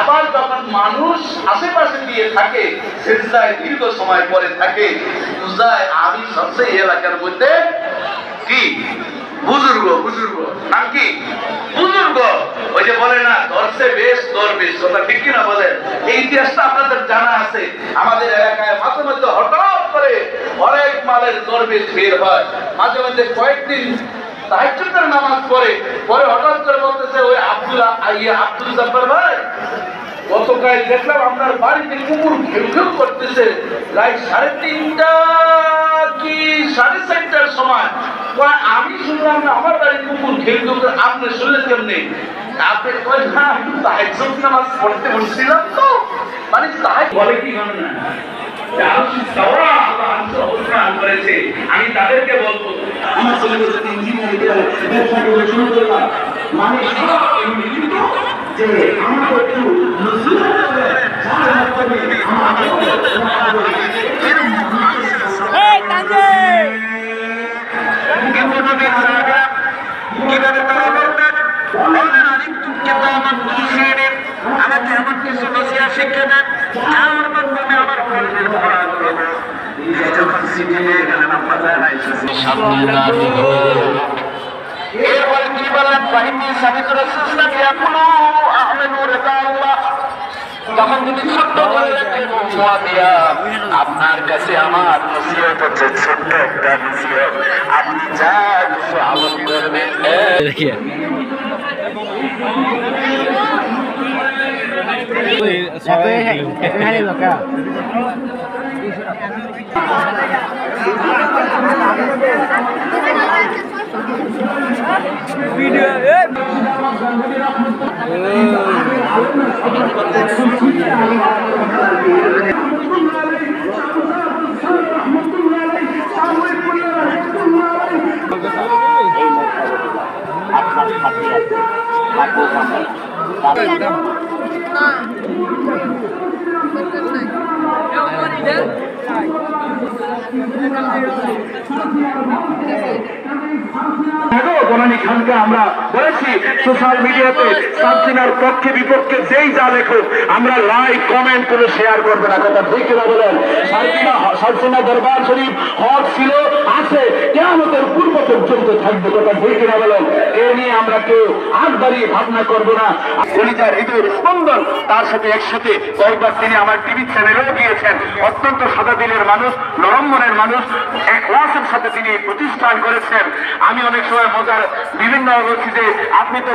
আবার যখন মানুষ আশেপাশে দিয়ে থাকে সেজদায় দীর্ঘ সময় পরে থাকে বুঝায় আমি সবচেয়ে এলাকার মধ্যে কি বুজুর্গ নাম কি বুজুর্গ। ওই যে বলে না দর্শে বেশ দরবেশ, কথা ঠিক কিনা বলেন? এই ইতিহাসটা আপনাদের জানা আছে। আমাদের এলাকায় মাঝে মধ্যে হঠাৎ করে অনেক মালের দরবেশ বের হয়, মাঝে মধ্যে কয়েকদিন তাহাজ্জুদের নামাজ পড়ে, পরে হঠাৎ করে বলতেছে ওই আব্দুল জব্বার ভাই গতকাল দেখলাম আপনার বাড়িতে কুকুর ঘেউ ঘেউ করতেছে, রাত 3:30টা কি 4:30টার সময়। আমি শুনলাম না আমার বাড়ির কুকুর ঘেউ ঘেউ করে, আপনি শুনলেন কেমনি? আপনি কই না তাহাজ্জুদ নামাজ পড়তে বসছিলাম তো, মানে তাই বলে কি জানেন না আমি তাদেরকে বলবো আমার ছেলে ইঞ্জিনিয়ার শুরু করলাম, মানে যে আমাকে একটু কিভাবে তারা বলতেন আমাকে এমন কিছু নসিয়া শিক্ষা দেন যার মাধ্যমে আমার কর্মের ভরা করবো। যখন সিটি নিয়ে গেলেন আপনাদের এরপরে কি বললেন বাহিনী স্বামী করে তখন যদি ছোট্ট করে আপনার কাছে আমার নসিহত হচ্ছে ছোট্ট একটা নসিহত, আপনি যা কিছু আমল করবেন বনানী খানকে আমরা বলেছি সোশ্যাল মিডিয়াতে সাবসিনার পক্ষে বিপক্ষে যেই যা লেখো আমরা লাইক কমেন্ট করে শেয়ার করবে না, কথা ঠিক কিনা বলেন? সাবসিনা দরবার শরীফ হক ছিল, আছে, কিয়ামতের পূর্ব পর্যন্ত থাকবে, কথা ঠিক কিনা বলেন? এ নিয়ে আমরা কেউ আগ বাড়িয়ে ভাবনা করবো না। কলিজার হৃদয়ের স্পন্দন তার সাথে একসাথে কয়েকবার তিনি আমার টিভি চ্যানেলেও গিয়েছেন। অত্যন্ত সাদা দিলের মানুষ, নরম মনের মানুষ, ইখলাসের সাথে তিনি প্রতিষ্ঠান করেছেন। আমি অনেক সময় মজার বিভিন্ন বলছি যে আপনি তো